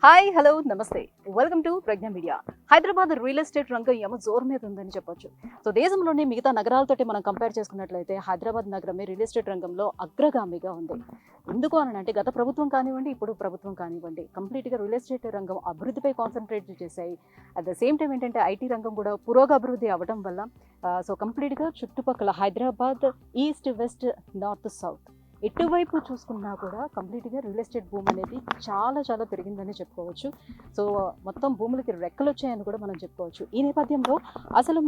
Hi hello నమస్తే welcome to Pragna media. Hyderabad real estate రంగం ఏమో జోరు మీద ఉందని చెప్పొచ్చు. సో దేశంలోనే మిగతా నగరాలతోటి మనం కంపేర్ చేసుకున్నట్లయితే హైదరాబాద్ నగరమే రియల్ ఎస్టేట్ రంగంలో అగ్రగామిగా ఉంది. ఎందుకు అని అంటే గత ప్రభుత్వం కానివ్వండి, ఇప్పుడు ప్రభుత్వం కానివ్వండి, కంప్లీట్గా రియల్ ఎస్టేట్ రంగం అభివృద్ధిపై కాన్సన్ట్రేట్ చేశాయి. అట్ ద సేమ్ టైం ఏంటంటే ఐటీ రంగం కూడా పురోగభివృద్ధి అవ్వడం వల్ల సో కంప్లీట్గా చుట్టుపక్కల Hyderabad east west north south ఎటువైపు చూసుకున్నా కూడా కంప్లీట్గా రియల్ ఎస్టేట్ భూమి అనేది చాలా చాలా పెరిగిందని చెప్పుకోవచ్చు. సో మొత్తం భూములకి రెక్కలు వచ్చాయని కూడా మనం చెప్పుకోవచ్చు. ఈ నేపథ్యంలో అసలు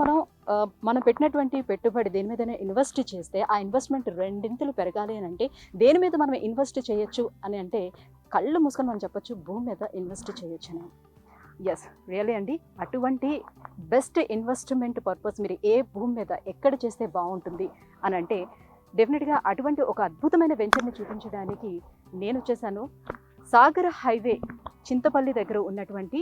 మనం పెట్టినటువంటి పెట్టుబడి దేని మీదైనా ఇన్వెస్ట్ చేస్తే ఆ ఇన్వెస్ట్మెంట్ రెండింతలు పెరగాలి అని అంటే దేని మీద మనం ఇన్వెస్ట్ చేయొచ్చు అని అంటే కళ్ళు మూసుకొని మనం చెప్పొచ్చు భూమి మీద ఇన్వెస్ట్ చేయొచ్చు అని. ఎస్ రియలీ అండి, అటువంటి బెస్ట్ ఇన్వెస్ట్మెంట్ పర్పస్ మీరు ఏ భూమి మీద ఎక్కడ చేస్తే బాగుంటుంది అని అంటే డెఫినెట్గా అటువంటి ఒక అద్భుతమైన వెంచర్ని చూపించడానికి నేను వచ్చేసాను. సాగర్ హైవే చింతపల్లి దగ్గర ఉన్నటువంటి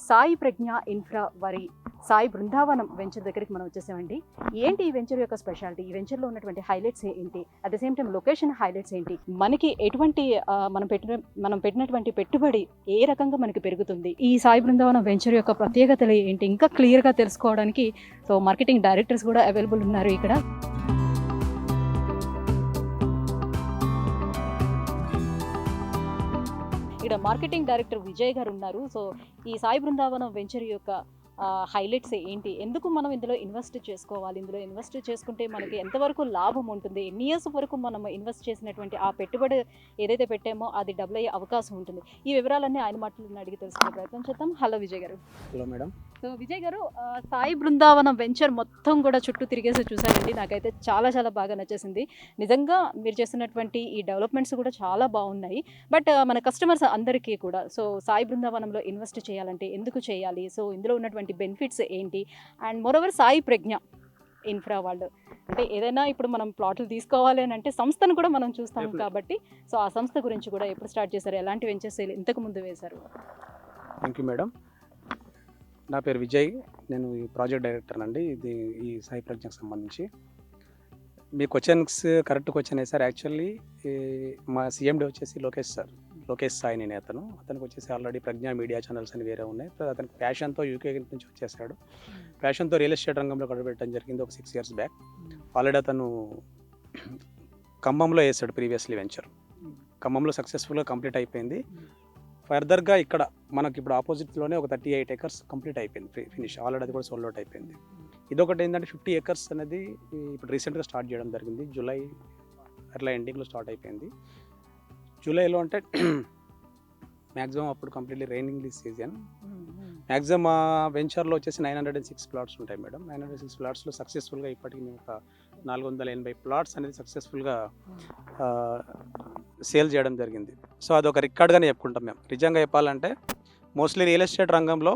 సాయి ప్రజ్ఞ ఇన్ఫ్రా వారి సాయి బృందావనం వెంచర్ దగ్గరికి మనం వచ్చేసామండి. ఏంటి ఈ వెంచర్ యొక్క స్పెషాలిటీ, ఈ వెంచర్లో ఉన్నటువంటి హైలైట్స్ ఏంటి, at the same time location highlights ఏంటి, మనకి ఎటువంటి మనం పెట్టినటువంటి పెట్టుబడి ఏ రకంగా మనకి పెరుగుతుంది, ఈ సాయి బృందావనం వెంచర్ యొక్క ప్రత్యేకతలు ఏంటి, ఇంకా క్లియర్గా తెలుసుకోవడానికి సో మార్కెటింగ్ డైరెక్టర్స్ కూడా అవైలబుల్ ఉన్నారు ఇక్కడ. ఇక్కడ మార్కెటింగ్ డైరెక్టర్ విజయ్ గారు ఉన్నారు. సో ఈ సాయి బృందావనం వెంచర్ యొక్క హైలైట్స్ ఏంటి, ఎందుకు మనం ఇందులో ఇన్వెస్ట్ చేసుకోవాలి, ఇందులో ఇన్వెస్ట్ చేసుకుంటే మనకి ఎంతవరకు లాభం ఉంటుంది, ఎన్ని ఇయర్స్ వరకు మనం ఇన్వెస్ట్ చేసినటువంటి ఆ పెట్టుబడి ఏదైతే పెట్టామో అది డబుల్ అయ్యే అవకాశం ఉంటుంది, ఈ వివరాలన్నీ ఆయన మాటలను అడిగి తెలుసుకునే ప్రయత్నం చేద్దాం. హలో విజయ్ గారు. Hello madam. సో విజయ్ గారు, సాయి బృందావనం వెంచర్ మొత్తం కూడా చుట్టూ తిరిగేసి చూసానండి. నాకైతే చాలా చాలా బాగా నచ్చేసింది. నిజంగా మీరు చేస్తున్నటువంటి ఈ డెవలప్మెంట్స్ కూడా చాలా బాగున్నాయి. బట్ మన కస్టమర్స్ అందరికీ కూడా సో సాయి బృందావనంలో ఇన్వెస్ట్ చేయాలంటే ఎందుకు చేయాలి, సో ఇందులో ఉన్నటువంటి బెనిఫిట్స్ ఏంటి, and moreover Sai Pragna infra వాళ్ళు అంటే ఏదైనా ఇప్పుడు మనం ప్లాట్లు తీసుకోవాలి అని అంటే సంస్థను కూడా మనం చూస్తాం కాబట్టి సో ఆ సంస్థ గురించి కూడా ఎప్పుడు స్టార్ట్ చేశారు, ఎలాంటి వెంచర్స్ ఇంతకు ముందు వేశారు? Thank you madam. నా పేరు విజయ్, నేను ఈ ప్రాజెక్ట్ డైరెక్టర్ అండి. ఇది ఈ సాయి ప్రజ్ఞకు సంబంధించి. మీ questions correct question sir. Actually మా సిఎండి వచ్చేసి లోకేష్ సాయి నేను అతనికి వచ్చేసి ఆల్రెడీ ప్రజ్ఞ మీడియా ఛానల్స్ అని వేరే ఉన్నాయి. అతనికి ప్యాషన్తో యూకే నుంచి వచ్చేసాడు. ప్యాషన్తో రియల్ ఎస్టేట్ రంగంలో కడబెట్టడం జరిగింది ఒక 6 years బ్యాక్. ఆల్రెడీ అతను ఖమ్మంలో వేసాడు ప్రీవియస్లీ వెంచర్. ఖమ్మంలో సక్సెస్ఫుల్గా కంప్లీట్ అయిపోయింది. ఫర్దర్గా ఇక్కడ మనకి ఇప్పుడు ఆపోజిట్లోనే ఒక 38 acres కంప్లీట్ అయిపోయింది, ఫినిష్ ఆల్రెడీ. అది కూడా సోల్డ్ అవుట్ అయిపోయింది. ఇదొకటి ఏంటంటే 50 acres అనేది ఇప్పుడు రీసెంట్గా స్టార్ట్ చేయడం జరిగింది. జూలై అట్లా ఎండింగ్లో స్టార్ట్ అయిపోయింది. జూలైలో అంటే మ్యాక్సిమం అప్పుడు కంప్లీట్లీ రైనింగ్ సీజన్. మ్యాక్సిమం ఆ వెంచర్లో వచ్చేసి 906 plots ఉంటాయి మేడం. 906 plotsలో సక్సెస్ఫుల్గా ఇప్పటికి మేము ఒక 480 plots అనేది సక్సెస్ఫుల్గా సేల్ చేయడం జరిగింది. సో అదొక రికార్డ్గానే చెప్పుకుంటాం మేము. నిజంగా చెప్పాలంటే మోస్ట్లీ రియల్ ఎస్టేట్ రంగంలో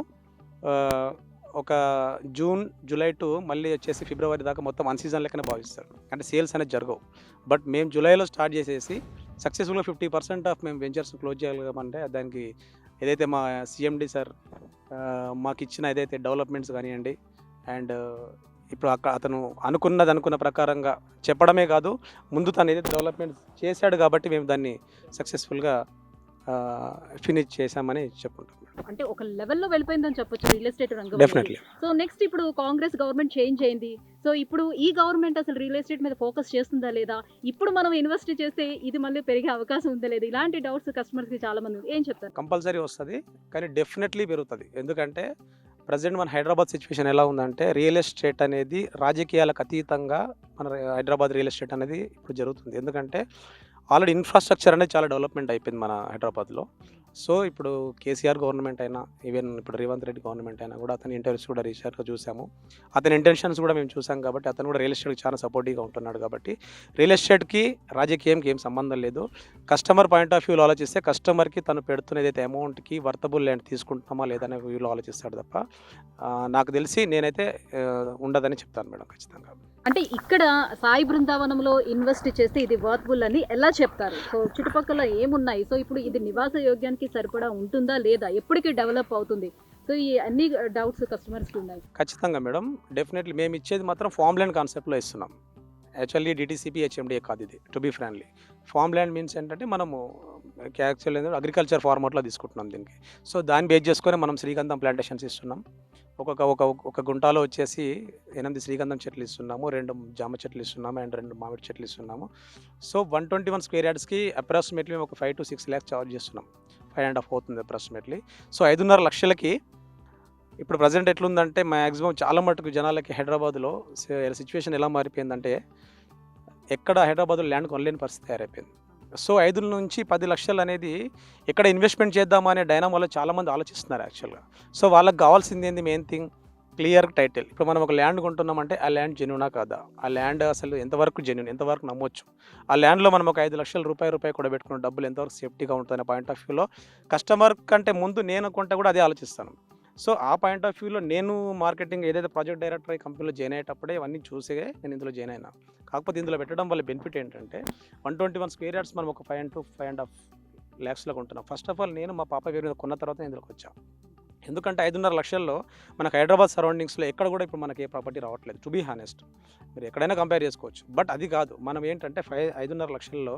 ఒక జూన్ జూలై టు మళ్ళీ వచ్చేసి ఫిబ్రవరి దాకా మొత్తం అన్సీజన్ లెక్కనే భావిస్తారు, అంటే సేల్స్ అనేది జరగవు. బట్ మేము జూలైలో స్టార్ట్ చేసేసి సక్సెస్ఫుల్గా 50% ఆఫ్ మేము వెంచర్స్ క్లోజ్ చేయగలమంటే దానికి ఏదైతే మా సిఎండి సార్ మాకు ఇచ్చిన ఏదైతే డెవలప్మెంట్స్ కానివ్వండి, అండ్ ఇప్పుడు అతను అనుకున్న ప్రకారంగా చెప్పడమే కాదు, ముందు తను ఏదైతే డెవలప్మెంట్ చేశాడు కాబట్టి మేము దాన్ని సక్సెస్ఫుల్గా ఫినిష్ చేశామని చెప్పుకుంటాం. అంటే ఒక లెవెల్లో వెళ్ళిపోయిందని చెప్పొచ్చు రియల్ ఎస్టేట్ రంగం. డెఫినెట్లీ. సో నెక్స్ట్ ఇప్పుడు కాంగ్రెస్ గవర్నమెంట్ చేంజ్ అయింది. సో ఇప్పుడు ఈ గవర్నమెంట్ అసలు రియల్ ఎస్టేట్ మీద ఫోకస్ చేస్తుందా లేదా, ఇప్పుడు మనం ఇన్వెస్ట్ చేస్తే ఇది మళ్ళీ పెరిగే అవకాశం ఉందా లేదా, ఇలాంటి డౌట్స్ కస్టమర్స్కి చాలా మంది ఏం చెప్తారు? కంపల్సరీ వస్తుంది, కానీ డెఫినెట్లీ పెరుగుతుంది. ఎందుకంటే ప్రజెంట్ మన హైదరాబాద్ సిచ్యువేషన్ ఎలా ఉందంటే రియల్ ఎస్టేట్ అనేది రాజకీయాలకు అతీతంగా మన హైదరాబాద్ రియల్ ఎస్టేట్ అనేది ఇప్పుడు జరుగుతుంది. ఎందుకంటే ఆల్రెడీ ఇన్ఫ్రాస్ట్రక్చర్ అనేది చాలా డెవలప్మెంట్ అయిపోయింది మన హైదరాబాద్లో. సో ఇప్పుడు కేసీఆర్ గవర్నమెంట్ అయినా, ఈవెన్ ఇప్పుడు రేవంత్ రెడ్డి గవర్నమెంట్ అయినా కూడా అతని ఇంటర్వ్యూస్ కూడా రీసెంట్గా చూసాము. అతని ఇంటెన్షన్స్ కూడా మేము చూసాం కాబట్టి అతను కూడా రియల్ ఎస్టేట్కి చాలా సపోర్టివ్గా ఉంటున్నాడు. కాబట్టి రియల్ ఎస్టేట్కి రాజకీయంకి ఏం సంబంధం లేదు. కస్టమర్ పాయింట్ ఆఫ్ వ్యూలో ఆలోచిస్తే కస్టమర్కి తను పెడుతున్న ఏదైతే అమౌంట్కి వర్తబుల్ ల్యాండ్ తీసుకుంటున్నామా లేదనే వ్యూలో ఆలోచిస్తాడు తప్ప నాకు తెలిసి నేనైతే ఉండదని చెప్తాను మేడం ఖచ్చితంగా. అంటే ఇక్కడ సాయి బృందావనంలో ఇన్వెస్ట్ చేస్తే ఇది వర్త్బుల్ అని ఎలా చెప్తారు? సో చుట్టుపక్కల ఏమున్నాయి, సో ఇప్పుడు ఇది నివాస యోగ్యానికి సరిపడా ఉంటుందా లేదా, ఎప్పటికీ డెవలప్ అవుతుంది, సో ఈ అన్ని డౌట్స్ కస్టమర్స్కి ఉన్నాయి. ఖచ్చితంగా మేడం, డెఫినెట్లీ మేము ఇచ్చేది మాత్రం ఫామ్ ల్యాండ్ కాన్సెప్ట్లో ఇస్తున్నాం. యాక్చువల్లీ డిటీసీపీ హెచ్ఎండిఏ కాదు ఇది, to be frankly. Farm land means ఏంటంటే మనము యాక్చువల్ అగ్రికల్చర్ ఫార్మాట్లో తీసుకుంటున్నాం దీనికి. సో దాన్ని బేస్ చేసుకొని మనం శ్రీగంధం ప్లాంటేషన్స్ ఇస్తున్నాం. ఒక గుంటాలో వచ్చేసి 8 శ్రీగంధం చెట్లు ఇస్తున్నాము, 2 జామ చెట్లు ఇస్తున్నాము అండ్ 2 మామిడి చెట్లు ఇస్తున్నాము. సో 121 స్క్వేర్ యార్డ్స్కి అప్రాక్సిమేట్లీ మేము ఒక 5 to 6 lakhs చార్జ్ చేస్తున్నాం. 5.5 అవుతుంది అప్రాక్సిమేట్లీ. సో 5.5 లక్షలకి ఇప్పుడు ప్రజెంట్ ఎట్లుందంటే మ్యాక్సిమం చాలా మటుకు జనాలకి హైదరాబాద్లో సిచ్యువేషన్ ఎలా మారిపోయిందంటే ఎక్కడ హైదరాబాద్లో ల్యాండ్ కొనలేని పరిస్థితి తయారైపోయింది. సో 5 నుంచి 10 లక్షలు అనేది ఎక్కడ ఇన్వెస్ట్మెంట్ చేద్దామా అనే డైనామోలో చాలామంది ఆలోచిస్తున్నారు యాక్చువల్గా. సో వాళ్ళకి కావాల్సింది ఏంది, మెయిన్ థింగ్ క్లియర్ టైటిల్. ఇప్పుడు మనం ఒక ల్యాండ్ కొంటున్నామంటే ఆ ల్యాండ్ జెన్యూనా కాదా, ఆ ల్యాండ్ అసలు ఎంతవరకు జెన్యూన్, ఎంతవరకు నమ్మొచ్చు, ఆ ల్యాండ్లో మనం ఒక 5 లక్షల రూపాయి కూడా పెట్టుకున్న డబ్బులు ఎంతవరకు సేఫ్టీగా ఉంటుందనే పాయింట్ ఆఫ్ వ్యూలో కస్టమర్ కంటే ముందు నేను కొంటే కూడా అదే ఆలోచిస్తాను. సో ఆ పాయింట్ ఆఫ్ వ్యూలో నేను మార్కెటింగ్ ఏదైతే ప్రాజెక్ట్ డైరెక్టర్ ఈ కంపెనీలో జాయిన్ అయ్యేటప్పుడే ఇవన్నీ చూసే నేను ఇందులో జాయిన్ అయినా. కాకపోతే ఇందులో పెట్టడం వల్ల బెనిఫిట్ ఏంటంటే 121 స్క్వేర్ యార్డ్స్ మనం ఒక 5 to 5.5 lakhsలో కొంటున్నాం. ఫస్ట్ ఆఫ్ ఆల్ నేను మా పాప పేరు మీద కొన్న తర్వాత ఇందులోకి వచ్చాం. ఎందుకంటే 5.5 లక్షల్లో మనకు హైదరాబాద్ సరౌండింగ్స్లో ఎక్కడ కూడా ఇప్పుడు మనకి ఏ ప్రాపర్టీ రావట్లేదు, టు బీ హానెస్ట్. మీరు ఎక్కడైనా కంపేర్ చేసుకోవచ్చు. బట్ అది కాదు, మనం ఏంటంటే 5.5 లక్షల్లో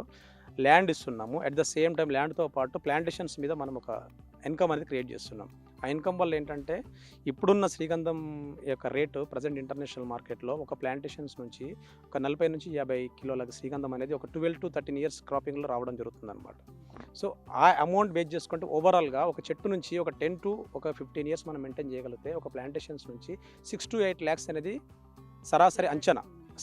ల్యాండ్ ఇస్తున్నాము. అట్ ద సేమ్ టైం ల్యాండ్తో పాటు ప్లాంటేషన్స్ మీద మనం ఒక ఇన్కమ్ అనేది క్రియేట్ చేస్తున్నాం. ఆ ఇన్కమ్ వల్ల ఏంటంటే ఇప్పుడున్న శ్రీగంధం యొక్క రేటు ప్రజెంట్ ఇంటర్నేషనల్ మార్కెట్లో ఒక ప్లాంటేషన్స్ నుంచి ఒక 40 నుంచి 50 కిలోల శ్రీగంధం అనేది ఒక 12 to 13 years క్రాపింగ్లో రావడం జరుగుతుంది అనమాట. సో ఆ అమౌంట్ బేస్ చేసుకుంటే ఓవరాల్గా ఒక చెట్టు నుంచి ఒక 10 to 15 years మనం మెయింటైన్ చేయగలిగితే ఒక ప్లాంటేషన్స్ నుంచి 6 to 8 lakhs అనేది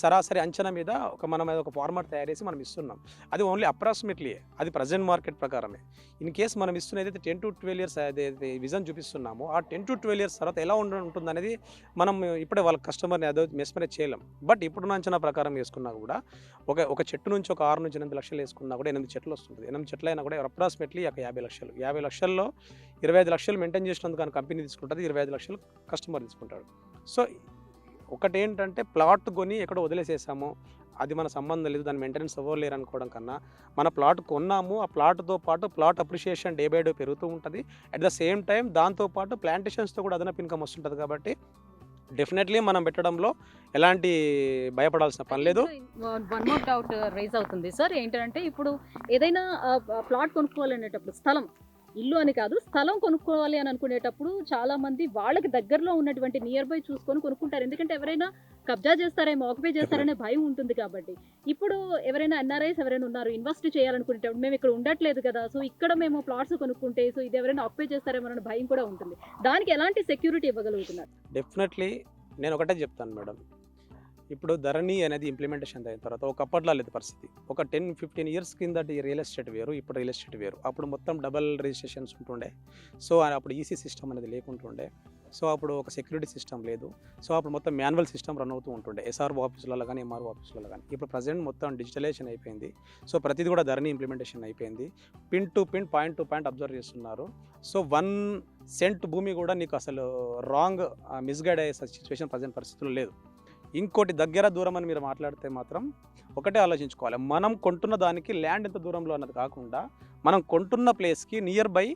సరాసరి అంచనా మీద మనం ఒక ఫార్మాట్ తయారు చేసి మనం ఇస్తున్నాం. అది ఓన్లీ అప్రాక్సిమేట్లీ, అది ప్రజెంట్ మార్కెట్ ప్రకారమే. ఇన్ కేస్ మనం ఇస్తున్నది 10 to 12 years ఏదైతే విజన్ చూపిస్తున్నామో ఆ 10 to 12 years తర్వాత ఎలా ఉంటుంది అనేది మనం ఇప్పుడే వాళ్ళ కస్టమర్ని అదో మెస్మరైజ్ చేయలేం. బట్ ఇప్పుడున్న అంచనా ప్రకారం వేసుకున్నా కూడా ఒక చెట్టు నుంచి ఒక 6 నుంచి 8 లక్షలు వేసుకున్నా కూడా 8 చెట్లు వస్తుంది. 8 చెట్లు అయినా కూడా అప్రాక్సిమేట్లీ ఒక 50 లక్షలు. 50 లక్షల్లో 25 లక్షలు మెయింటైన్ చేసినందుకు కానీ కంపెనీ తీసుకుంటుంది, 25 లక్షలు కస్టమర్ తీసుకుంటాడు. సో ఒకటి ఏంటంటే ప్లాట్ కొని ఎక్కడో వదిలేసేసాము, అది మన సంబంధం లేదు, దాని మెయింటెనెన్స్ అవ్వలేరు అనుకోవడం కన్నా మన ప్లాట్ కొన్నాము, ఆ ప్లాట్తో పాటు plot appreciation day by day పెరుగుతూ ఉంటుంది. అట్ ద సేమ్ టైం దాంతోపాటు ప్లాంటేషన్స్తో కూడా అదనపు ఇన్కమ్ వస్తుంటుంది. కాబట్టి డెఫినెట్లీ మనం పెట్టడంలో ఎలాంటి భయపడాల్సిన పని లేదు. వన్ మోర్ డౌట్ రైజ్ అవుతుంది సార్, ఏంటంటే ఇప్పుడు ఏదైనా ప్లాట్ కొనుక్కోవాలనేటప్పుడు స్థలం, ఇల్లు అని కాదు, స్థలం కొనుక్కోవాలి అని అనుకునేటప్పుడు చాలా మంది వాళ్ళకి దగ్గరలో ఉన్నటువంటి నియర్ బై చూసుకొని కొనుక్కుంటారు. ఎందుకంటే ఎవరైనా కబ్జా చేస్తారేమో, ఆక్యుపై చేస్తారనే భయం ఉంటుంది. కాబట్టి ఇప్పుడు ఎవరైనా ఎన్ఆర్ఐస్ ఎవరైనా ఉన్నారు, ఇన్వెస్ట్ చేయాలనుకునేటప్పుడు మేము ఇక్కడ ఉండట్లేదు కదా, సో ఇక్కడ మేము ప్లాట్స్ కొనుక్కుంటే సో ఇది ఎవరైనా ఆక్యుపై చేస్తారేమో అనే భయం కూడా ఉంటుంది. దానికి ఎలాంటి సెక్యూరిటీ ఇవ్వగలుగుతున్నారు? డెఫినెట్లీ నేను ఒకటే చెప్తాను మేడం, ఇప్పుడు ధరణి అనేది ఇంప్లిమెంటేషన్ అయిన తర్వాత ఒకప్పట్లో లేదు పరిస్థితి. ఒక 10-15 years కింద రియల్ ఎస్టేట్ వేరు, ఇప్పుడు రియల్ ఎస్టేట్ వేరు. అప్పుడు మొత్తం డబల్ రిజిస్ట్రేషన్స్ ఉంటుండే. సో అప్పుడు ఈసీ సిస్టమ్ అనేది లేకుంటుండే. సో అప్పుడు ఒక సెక్యూరిటీ సిస్టమ్ లేదు. సో అప్పుడు మొత్తం మాన్యువల్ సిస్టమ్ రన్ అవుతూ ఉంటుండే, ఎస్ఆర్ఓ ఆఫీసులలో కానీ ఎంఆర్ఓ ఆఫీసులలో కానీ. ఇప్పుడు ప్రజెంట్ మొత్తం డిజిటలైజేషన్ అయిపోయింది. సో ప్రతిదీ కూడా ధరణి ఇంప్లిమెంటేషన్ అయిపోయింది. Pin to pin, point to point observe చేస్తున్నారు. సో 1 cent భూమి కూడా నీకు అసలు రాంగ్ మిస్గైడ్ అయ్యే సిచ్యువేషన్ ప్రజెంట్ పరిస్థితుల్లో లేదు. ఇంకోటి దగ్గర దూరం అని మీరు మాట్లాడితే మాత్రం ఒకటే ఆలోచించుకోవాలి, మనం కొంటున్న దానికి ల్యాండ్ ఎంత దూరంలో అన్నది కాకుండా మనం కొంటున్న ప్లేస్కి నియర్ బై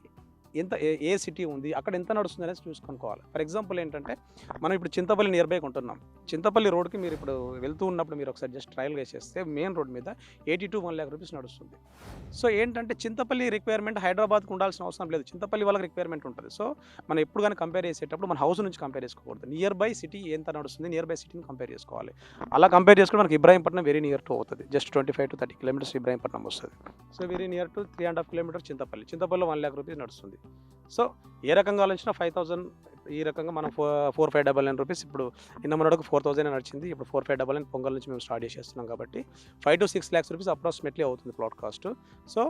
ఎంత ఏ సిటీ ఉంది, అక్కడ ఎంత నడుస్తుంది అనేది చూసుకోవాలి. ఫర్ ఎగ్జాంపుల్ ఏంటంటే మనం ఇప్పుడు చింతపల్లి నియర్ బై కొంటున్నాం. చింతపల్లి రోడ్కి మీరు ఇప్పుడు వెళ్తూ ఉన్నప్పుడు మీరు ఒకసారి జస్ట్ ట్రయల్ వేసేస్తే మెయిన్ రోడ్ మీద 80 to 1 lakh rupees నడుస్తుంది. సో ఏంటంటే చింతపల్లి రిక్వైర్మెంట్ హైదరాబాద్కి ఉండాల్సిన అవసరం లేదు, చింతపల్లి వాళ్ళకి రిక్వైర్మెంట్ ఉంటుంది. సో మనం ఎప్పుడు కానీ కంపేర్ చేసేటప్పుడు మన హౌస్ నుంచి కంపేర్ చేసుకోకూడదు, నియర్ బై సిటీ ఎంత నడుస్తుంది, నియర్ బై సిటీని కంపేర్ చేసుకోవాలి. అలా కంపేర్ చేసుకుంటే మనకి ఇబ్రాహీంపట్నం వెరీ నియర్ టు అవుతుంది, జస్ట్ 25 to 30 kilometers ఇబ్రాహీంపట్నం వస్తుంది. So very near to 3.5 kilometers చింతపల్లిలో 1 lakh rupees నడుస్తుంది. సో ఏ రకంగా ఆలోచించినా 5,000, ఈ రకంగా మనం 4,599 rupees, ఇప్పుడు నిన్న మొన్నటికి 4,000 నడిచింది, ఇప్పుడు 4,599 పొంగల్ నుంచి మేము స్టార్ట్ చేసేస్తున్నాం. కాబట్టి 5 to 6 lakhs rupees అప్రాక్సిమేట్లీ అవుతుంది ప్లాట్ కాస్ట్. సో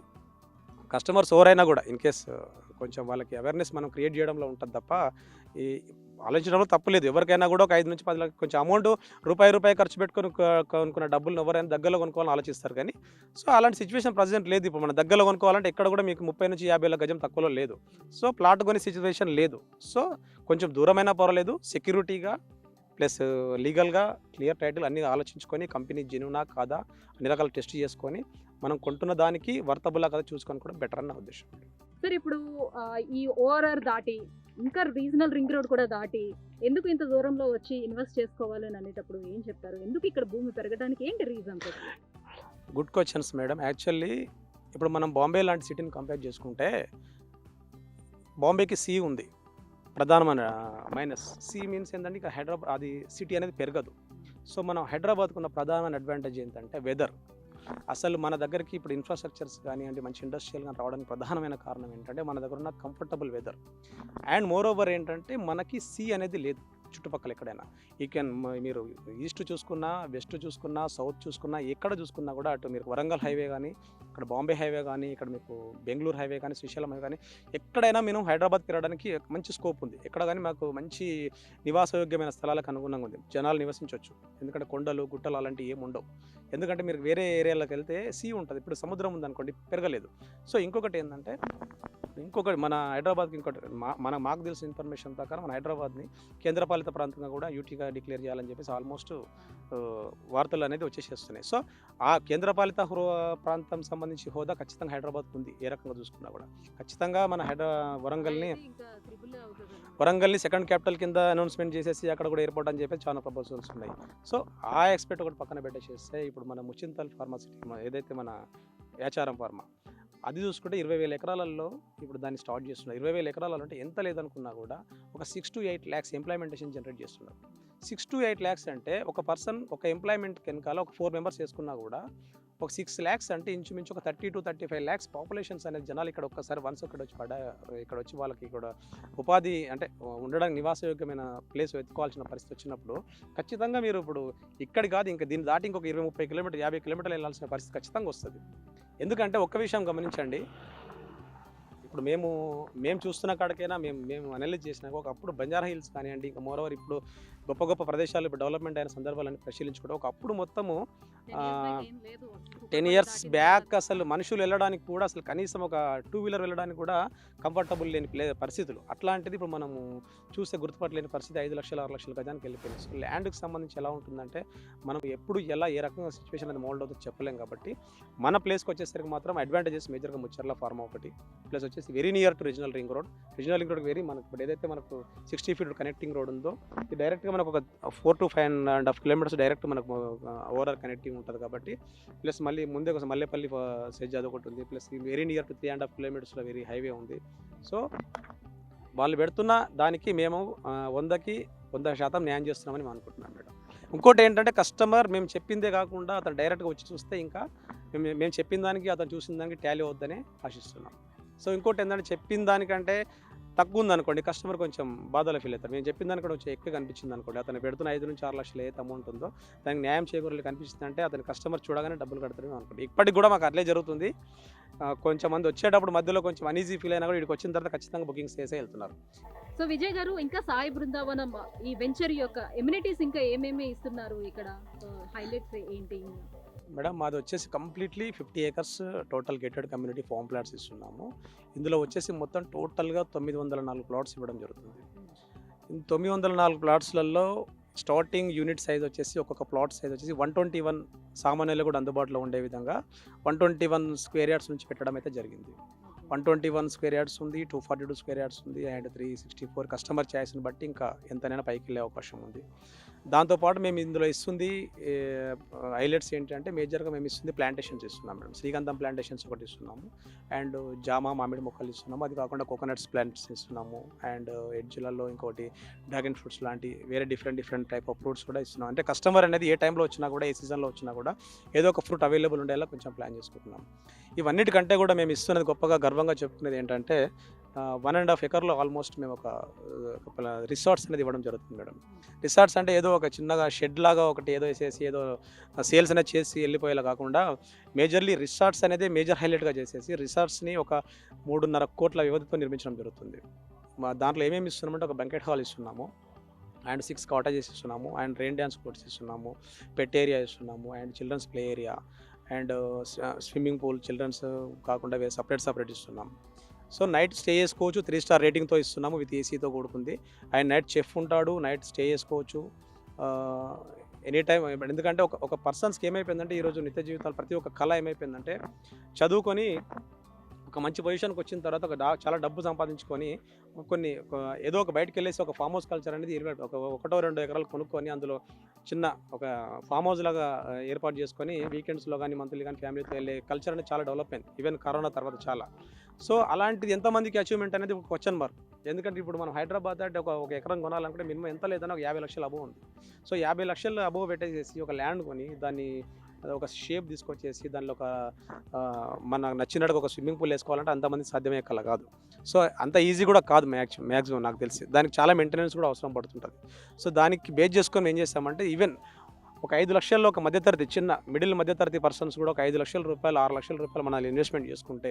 కస్టమర్స్ ఎవరైనా కూడా ఇన్ కేస్ కొంచెం వాళ్ళకి అవేర్నెస్ మనం క్రియేట్ చేయడంలో ఉంటుంది తప్ప ఈ ఆలోచించడంలో తప్పులేదు. ఎవరికైనా కూడా ఒక 5 నుంచి 10 లక్షలు కొంచెం అమౌంట్ రూపాయి ఖర్చు పెట్టుకొని కొనుక్కున్న డబ్బులు ఎవరైనా దగ్గరలో కొనుక్కోవాలని ఆలోచిస్తారు. కానీ సో అలాంటి సిచ్యువేషన్ ప్రజెంట్ లేదు. ఇప్పుడు మన దగ్గరలో కొనుక్కోవాలంటే ఎక్కడ కూడా మీకు 30 నుంచి 50 గజం తక్కువలో లేదు. సో ప్లాట్ కొనే సిచ్యువేషన్ లేదు. సో కొంచెం దూరమైనా పర్వాలేదు, సెక్యూరిటీగా ప్లస్ లీగల్గా క్లియర్ టైటిల్ అన్నీ ఆలోచించుకొని కంపెనీ జెన్యూనా కాదా అన్ని రకాల టెస్ట్ చేసుకొని మనం కొంటున్న దానికి వర్తబుల్లా కదా చూసుకొని కూడా బెటర్ అన్న ఉద్దేశం. సార్ ఇప్పుడు ఈ ఓఆర్ఆర్ దాటి ఇంకా రీజనల్ రింగ్ రోడ్ కూడా దాటి ఎందుకు ఇంత దూరంలో వచ్చి ఇన్వెస్ట్ చేసుకోవాలని అనేటప్పుడు ఏం చెప్తారు? ఎందుకు ఇక్కడ భూమి పెరగడానికి ఏంటి reason? Good questions madam. Actually ఇప్పుడు మనం బాంబే లాంటి సిటీని కంపేర్ చేసుకుంటే బాంబేకి సీ ఉంది, ప్రధానమైన మైనస్. సీ మీన్స్ ఏంటంటే ఇక హైదరాబాద్ అది సిటీ అనేది పెరగదు. సో మనం హైదరాబాద్కు ఉన్న ప్రధానమైన అడ్వాంటేజ్ ఏంటంటే వెదర్. అసలు మన దగ్గరికి ఇప్పుడు ఇన్ఫ్రాస్ట్రక్చర్స్ కానివ్వండి, మంచి ఇండస్ట్రియల్ కానీ రావడానికి ప్రధానమైన కారణం ఏంటంటే మన దగ్గర ఉన్న comfortable weather. And more ఏంటంటే మనకి సీ అనేది లేదు చుట్టుపక్కల ఎక్కడైనా. యూ కెన్ మీరు ఈస్ట్ చూసుకున్నా, వెస్ట్ చూసుకున్నా, సౌత్ చూసుకున్నా, ఎక్కడ చూసుకున్నా కూడా అటు మీరు వరంగల్ హైవే కానీ, ఇక్కడ బాంబే హైవే కానీ, ఇక్కడ మీకు బెంగళూరు హైవే కానీ, శ్రీశైలం హైవే కానీ, ఎక్కడైనా మేము హైదరాబాద్కి వెళ్ళడానికి మంచి స్కోప్ ఉంది. ఎక్కడ కానీ మాకు మంచి నివాసయోగ్యమైన స్థలాలకు అనుగుణంగా ఉంది, జనాలు నివసించవచ్చు. ఎందుకంటే కొండలు గుట్టలు అలాంటివి ఏమి ఉండవు. ఎందుకంటే మీరు వేరే ఏరియాలోకి వెళ్తే సీ ఉంటుంది. ఇప్పుడు సముద్రం ఉందనుకోండి, పెరగలేదు. సో ఇంకొకటి ఏంటంటే మన హైదరాబాద్కి మాకు తెలిసిన ఇన్ఫర్మేషన్ ప్రకారం మన హైదరాబాద్ని కేంద్రపాలిత ప్రాంతంగా కూడా యూటీగా డిక్లేర్ చేయాలని చెప్పేసి ఆల్మోస్ట్ వార్తలు అనేది వచ్చేసేస్తున్నాయి. సో ఆ కేంద్రపాలిత ప్రాంతం సంబంధించి హోదా ఖచ్చితంగా హైదరాబాద్కు ఉంది. ఏ రకంగా చూసుకున్నా కూడా ఖచ్చితంగా మన వరంగల్ని సెకండ్ క్యాపిటల్ కింద అనౌన్స్మెంట్ చేసేసి అక్కడ కూడా ఎయిర్పోర్ట్ అని చెప్పేసి చాలా ప్రపోజల్స్ ఉన్నాయి. సో ఆ ఎక్స్పెక్ట్ ఒకటి పక్కన పెట్టేసేస్తే ఇప్పుడు మన ముచింతల్ ఫార్మాసిటీ ఏదైతే మన యాచారం ఫార్మా అది చూసుకుంటే 20,000 ఎకరాలలో ఇప్పుడు దాన్ని స్టార్ట్ చేస్తున్నారు. 20,000 ఎకరాలు అంటే ఎంత లేదనుకున్నా కూడా ఒక 6 to 8 lakhs ఎంప్లాయ్మెంటేషన్ జనరేట్ చేస్తున్నారు. 6 to 8 lakhs అంటే ఒక పర్సన్ ఒక ఎంప్లాయ్మెంట్ వెనకాల ఒక 4 members వేసుకున్నా కూడా ఒక 6 lakhs అంటే ఇంచుమించు ఒక 30 to 35 lakhs పాపులేషన్స్ అనేది జనాలు ఇక్కడ ఒక్కసారి వన్స్ ఇక్కడ వచ్చి వాళ్ళకి ఇక్కడ ఉపాధి అంటే ఉండడానికి నివాసయోగ్యమైన ప్లేస్ వెతుకోవాల్సిన పరిస్థితి వచ్చినప్పుడు ఖచ్చితంగా మీరు ఇప్పుడు ఇక్కడ కాదు ఇంకా దీన్ని దాటి ఇంకొక 20-30 కిలోమీటర్ 50 కిలోమీటర్లు వెళ్ళాల్సిన పరిస్థితి ఖచ్చితంగా వస్తుంది. ఎందుకంటే ఒక్క విషయం గమనించండి, ఇప్పుడు మేము చూస్తున్న కాడికైనా మేము అనలైజ్ చేసినాక ఒకప్పుడు బంజారా హిల్స్ కానివ్వండి, ఇంకా మోరవర్ ఇప్పుడు గొప్ప గొప్ప ప్రదేశాలు ఇప్పుడు డెవలప్మెంట్ అయిన సందర్భాలను పరిశీలించుకుంటే ఒకప్పుడు మొత్తము 10 years బ్యాక్ అసలు మనుషులు వెళ్ళడానికి కూడా అసలు కనీసం ఒక 2-wheeler వెళ్ళడానికి కూడా కంఫర్టబుల్ లేని పరిస్థితులు. అట్లాంటిది ఇప్పుడు మనము చూస్తే గుర్తుపట్టలేని పరిస్థితి 5 లక్షల 6 లక్షల గజానికి వెళ్ళిపోయింది. సో ల్యాండ్కి సంబంధించి ఎలా ఉంటుందంటే మనం ఎప్పుడు ఎలా ఏ రకంగా సిచ్యువేషన్ అనేది మోల్డ్ అవుతుందో చెప్పలేం. కాబట్టి మన ప్లేస్కి వచ్చేసరికి మాత్రం అడ్వాంటేజెస్ మేజర్గా ముచ్చర్ల ఫార్మా ఒకటి, ప్లస్ వచ్చేసి very near to regional ring road. Regional ring road మనకు ఇప్పుడు ఏదైతే మనకు 60 feet కనెక్టింగ్ రోడ్ ఉందో ఇది డైరెక్ట్గా మనకు ఒక 4 to 5.5 kilometers డైరెక్ట్ మనకు ఓవరాల్ కనెక్టింగ్ ఉంటుంది. కాబట్టి ప్లస్ మళ్ళీ ముందే ఒక మల్లేపల్లి సెజ్ ఒకటి ఉంది, plus very near to 3.5 kilometers very highway ఉంది. సో వాళ్ళు పెడుతున్న దానికి మేము 100% న్యాయం చేస్తున్నామని మేము అనుకుంటున్నాం మేడం. ఇంకోటి ఏంటంటే కస్టమర్ మేము చెప్పిందే కాకుండా అతను డైరెక్ట్గా వచ్చి చూస్తే ఇంకా మేము చెప్పిన దానికి అతను చూసిన దానికి టాలీ అవుద్దని ఆశిస్తున్నాం. సో ఇంకోటి ఏంటంటే చెప్పిన దానికంటే తక్కువ ఉందనుకోండి కస్టమర్ కొంచెం బాధలో ఫీల్ అవుతారు. మేము చెప్పిన దానికి కొంచెం ఎక్కువ కనిపించింది అనుకోండి, అతను పెడుతున్న 5 నుంచి 6 లక్షలు ఏదైతే అమౌంట్ ఉందో దానికి న్యాయం చేయకూడదు కనిపిస్తుంది అంటే అతని కస్టమర్ చూడగానే డబ్బులు కడతారు అనుకోండి. ఇప్పటికి కూడా మాకు అట్లే జరుగుతుంది. కొంచెం మంది వచ్చేటప్పుడు మధ్యలో కొంచెం అనీజీ ఫీల్ అయినా కూడా ఇక్కడికి వచ్చిన తర్వాత ఖచ్చితంగా బుకింగ్స్ చేసే వెళ్తున్నారు. సో విజయ్ గారు, ఇంకా సాయి బృందావనం ఈ వెంచర్ యొక్క ఎమ్యూనిటీస్ ఇంకా ఏమేమి ఇస్తున్నారు, ఇక్కడ హైలైట్స్ ఏంటి? మేడం మాది వచ్చేసి completely 50 acres total gated community form plots ఇస్తున్నాము. ఇందులో వచ్చేసి మొత్తం టోటల్గా 904 ప్లాట్స్ ఇవ్వడం జరుగుతుంది. 904 ప్లాట్స్లలో స్టార్టింగ్ యూనిట్ సైజ్ వచ్చేసి ఒక్కొక్క ప్లాట్ సైజ్ వచ్చేసి 121 సామాన్యులు కూడా అందుబాటులో ఉండే విధంగా 121 square yards నుంచి పెట్టడం అయితే జరిగింది. 121 square yards ఉంది, 242 square yards ఉంది, అండ్ 364 కస్టమర్ ఛాయిస్ని బట్టి ఇంకా ఎంతైనా పైకి వెళ్ళే అవకాశం ఉంది. దాంతోపాటు మేము ఇందులో ఇస్తుంది హైలైట్స్ ఏంటంటే మేజర్గా మేము ఇస్తుంది ప్లాంటేషన్స్ ఇస్తున్నాం మేడం. శ్రీగంధం ప్లాంటేషన్స్ ఒకటి ఇస్తున్నాము, అండ్ జామా మామిడి మొక్కలు ఇస్తున్నాము. అది కాకుండా కోకోనట్స్ ప్లాంట్స్ ఇస్తున్నాము, అండ్ ఎడ్జ్లలో ఇంకోటి డ్రాగన్ ఫ్రూట్స్ లాంటి వేరే డిఫరెంట్ టైప్ ఆఫ్ ఫ్రూట్స్ కూడా ఇస్తున్నాం. అంటే కస్టమర్ అనేది ఏ టైంలో వచ్చినా కూడా ఏ సీజన్లో వచ్చినా కూడా ఏదో ఒక ఫ్రూట్ అవైలబుల్ ఉండేలా కొంచెం ప్లాన్ చేసుకుంటున్నాం. ఇవన్నిటికంటే కూడా మేము ఇస్తున్నది గొప్పగా గర్వంగా చెప్పుకునేది ఏంటంటే 1.5 acre ఆల్మోస్ట్ మేము ఒక రిసార్ట్స్ అనేది ఇవ్వడం జరుగుతుంది మేడం. రిసార్ట్స్ అంటే ఏదో ఒక చిన్నగా షెడ్ లాగా ఒకటి ఏదో వేసేసి ఏదో సేల్స్ అనేది చేసి వెళ్ళిపోయేలా కాకుండా మేజర్లీ రిసార్ట్స్ అనేది మేజర్ హైలైట్గా చేసేసి రిసార్ట్స్ని ఒక 3.5 కోట్ల వ్యవధితో నిర్మించడం జరుగుతుంది. దాంట్లో ఏమేమి ఇస్తున్నామంటే ఒక బంకెట్ హాల్ ఇస్తున్నాము, అండ్ 6 cottages ఇస్తున్నాము, అండ్ రెయిన్ డ్యాన్స్ కోర్ట్స్ ఇస్తున్నాము, పెట్ ఏరియా ఇస్తున్నాము, and children's play area, and swimming pool children's కాకుండా సపరేట్ ఇస్తున్నాము. సో నైట్ స్టే చేసుకోవచ్చు, 3 star రేటింగ్తో ఇస్తున్నాము, విత్ ఏసీతో కూడుకుంది. అండ్ నైట్ చెఫ్ ఉంటాడు, నైట్ స్టే చేసుకోవచ్చు ఎనీ టైం. ఎందుకంటే ఒక పర్సన్స్కి ఏమైపోయిందంటే ఈరోజు నిత్య జీవితాలు ప్రతి ఒక్క కళ ఏమైపోయిందంటే చదువుకొని ఒక మంచి పొజిషన్కి వచ్చిన తర్వాత చాలా డబ్బు సంపాదించుకొని ఏదో ఒక బయటకు వెళ్ళేసి ఒక ఫామ్ హౌస్ కల్చర్ అనేది ఒకటో 2 ఎకరాలు కొనుక్కొని అందులో చిన్న ఒక ఫామ్ హౌస్ లాగా ఏర్పాటు చేసుకొని వీకెండ్స్లో కానీ మంత్లీ కానీ ఫ్యామిలీతో వెళ్ళే కల్చర్ అనేది చాలా డెవలప్ అయింది ఈవెన్ కరోనా తర్వాత చాలా. సో అలాంటిది ఎంతమందికి అచీవ్మెంట్ అనేది ఒక క్వశ్చన్ మార్క్. ఎందుకంటే ఇప్పుడు మనం హైదరాబాద్ అంటే ఒక ఎకరం కొనాలనుకుంటే మినిమం ఎంత లేదన్నా ఒక 50 లక్షలు అబోవ్ ఉంది. సో 50 లక్షలు అబోవ్ పెట్టేసేసి ఒక ల్యాండ్ కొని దాన్ని ఒక షేప్ తీసుకొచ్చేసి దానిలో మనకు నచ్చినట్టుగా ఒక స్విమ్మింగ్ పూల్ వేసుకోవాలంటే అంతమంది సాధ్యమయ్యే కల కాదు. సో అంత ఈజీ కూడా కాదు మ్యాక్సిమం నాకు తెలిసి. దానికి చాలా మెయింటెనెన్స్ కూడా అవసరం పడుతుంటుంది. సో దానికి బేస్ చేసుకొని ఏం చేస్తామంటే ఈవెన్ ఒక 5 లక్షల్లో ఒక మధ్యతరగతి చిన్న మిడిల్ మధ్యతరగతి పర్సన్స్ కూడా ఒక 5 లక్షల రూపాయలు 6 లక్షల రూపాయలు మనం ఇన్వెస్ట్మెంట్ చేసుకుంటే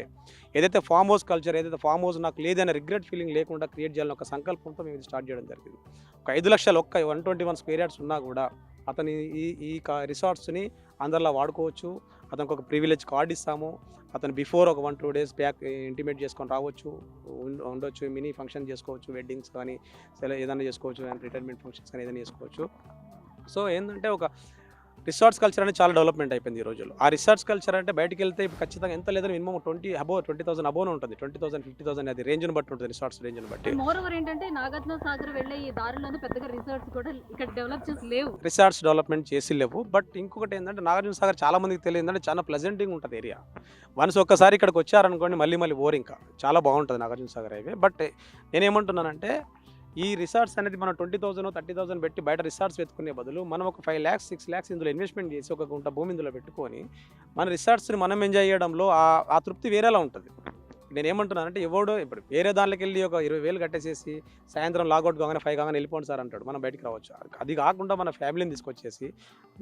ఏదైతే ఫామ్ హౌస్ కల్చర్ ఏదైతే ఫామ్ హౌస్ నాకు లేదనే రిగ్రెట్ ఫీలింగ్ లేకుండా క్రియేట్ చేయాలని ఒక సంకల్పంతో మేము ఇది స్టార్ట్ చేయడం జరిగింది. ఒక 5 లక్షలు 121 స్క్వేర్ యార్డ్స్ ఉన్నా కూడా అతని ఈ రిసార్ట్స్ని అందరిలా వాడుకోవచ్చు. అతనికి ఒక ప్రివిలేజ్ కార్డు ఇస్తాము. అతను బిఫోర్ ఒక 1-2 డేస్ బ్యాక్ ఇంటిమేట్ చేసుకొని రావచ్చు, ఉండొచ్చు, మినీ ఫంక్షన్ చేసుకోవచ్చు, వెడ్డింగ్స్ కానీ ఏదైనా చేసుకోవచ్చు, రిటైర్మెంట్ ఫంక్షన్స్ కానీ ఏదైనా చేసుకోవచ్చు. సో ఏంటంటే ఒక రిసార్ట్స్ కల్చర్ అనేది చాలా డెవలప్మెంట్ అయిపోయింది ఈ రోజుల్లో. ఆ రిసార్ట్స్ కల్చర్ అంటే బయటికి వెళ్తే ఇప్పుడు ఖచ్చితంగా ఎంత లేదని మినిమం 20,000 అబోవ్ ఉంటుంది. 20,000 50,000 అది రేంజ్ని బట్టి ఉంటుంది, రిసార్ట్స్ రేంజ్ని బట్టి. మోర్ ఓవర్ ఏంటంటే నాగార్జున సాగర్ వెళ్ళే ఈ దారిలోనే పెద్దగా రిసార్ట్స్ కూడా ఇక్కడ డెవలప్ చేసి లేవు. రిసార్ట్స్ డెవలప్మెంట్ చేసి లేవు. బట్ ఇంకొకటి ఏంటంటే నాగార్జున సాగర్ చాలా మందికి తెలియదు ఏంటంటే చాలా ప్లెజెంటింగ్ ఉంటుంది ఏరియా. వన్స్ ఒక్కసారి ఇక్కడికి వచ్చారనుకోండి మళ్ళీ బోర్ ఇంకా చాలా బాగుంటుంది నాగార్జున సాగర్ హైవే. బట్ నేనేమంటున్నానంటే ఈ రిసార్ట్స్ అనేది మనం 20,000 30,000 పెట్టి బయట రిసార్ట్స్ వెతుకునే బదులు మనం ఒక 5 lakhs 6 lakhs ఇందులో ఇన్వెస్ట్మెంట్ చేసి ఒక గుంట భూమి ఇందులో పెట్టుకొని మన రిసార్ట్స్ని మనం ఎంజాయ్ చేయడంలో ఆ తృప్తి వేరేలా ఉంటుంది. నేనేమంటున్నానంటే ఇప్పుడు వేరే దాంట్లోకి వెళ్ళి ఒక 20,000 కట్టేసేసి సాయంత్రం లాగౌట్ కాగానే 5 కాగానే వెళ్ళిపోండి సార్ అంటాడు, మనం బయటికి రావచ్చు. అది కాకుండా మన ఫ్యామిలీని తీసుకొచ్చేసి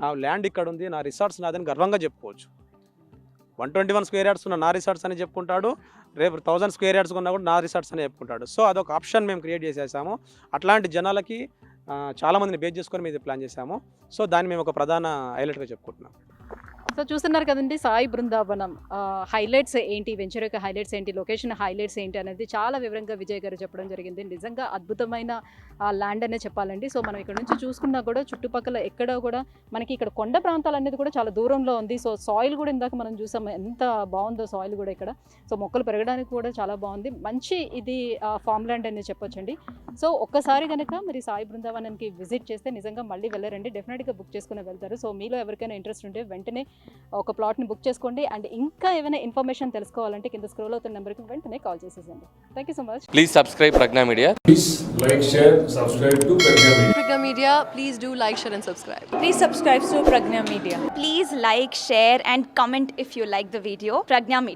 నా ల్యాండ్ ఇక్కడ ఉంది, నా రిసార్ట్స్ నాదని గర్వంగా చెప్పుకోవచ్చు. 121 స్క్వేర్ యార్డ్స్ ఉన్న నా రిసార్ట్స్ అని చెప్పుకుంటాడు, రేపు 1000 స్క్వేర్ యార్డ్స్ ఉన్నా కూడా నా రిసార్ట్స్ అని చెప్పుకుంటాడు. సో అదొక ఆప్షన్ మేము క్రియేట్ చేసేసాము. అట్లాంటి జనాలకి చాలామందిని బేస్ చేసుకొని మేము ప్లాన్ చేసాము. సో దాన్ని మేము ఒక ప్రధాన హైలైట్గా చెప్పుకుంటున్నాం. సో చూస్తున్నారు కదండి సాయి బృందావనం హైలైట్స్ ఏంటి, వెంచర్ యొక్క హైలైట్స్ ఏంటి, లొకేషన్ హైలైట్స్ ఏంటి అనేది చాలా వివరంగా విజయ్ గారు చెప్పడం జరిగింది. నిజంగా అద్భుతమైన ల్యాండ్ అనే చెప్పాలండి. సో మనం ఇక్కడ నుంచి చూసుకున్నా కూడా చుట్టుపక్కల ఎక్కడ కూడా మనకి ఇక్కడ కొండ ప్రాంతాలు అనేది కూడా చాలా దూరంలో ఉంది. సో సాయిల్ కూడా ఇందాక మనం చూసాం ఎంత బాగుందో సాయిల్ కూడా ఇక్కడ. సో మొక్కలు పెరగడానికి కూడా చాలా బాగుంది. మంచి ఇది ఫామ్ ల్యాండ్ అనేది చెప్పొచ్చండి. సో ఒక్కసారి కనుక మరి సాయి బృందావనానికి విజిట్ చేస్తే నిజంగా మళ్ళీ వెళ్ళరండి, డెఫినెట్గా బుక్ చేసుకుని వెళ్తారు. సో మీలో ఎవరికైనా ఇంట్రెస్ట్ ఉంటే వెంటనే ఒక ప్లాట్ని బుక్ చేసుకోండి. అండ్ ఇంకా ఏమైనా ఇన్ఫర్మేషన్ తెలుసుకోవాలంటే కింద స్క్రోల్ అవుతున్న నెంబర్కి వెంటనే కాల్ చేసేసండి. Thank you so much. Please subscribe Pragna Media. Please like, share, subscribe to Pragna Media. Pragna Media, please do like, share and subscribe. Please subscribe to Pragna Media. Please like, share and comment if you like the video. Pragna Media.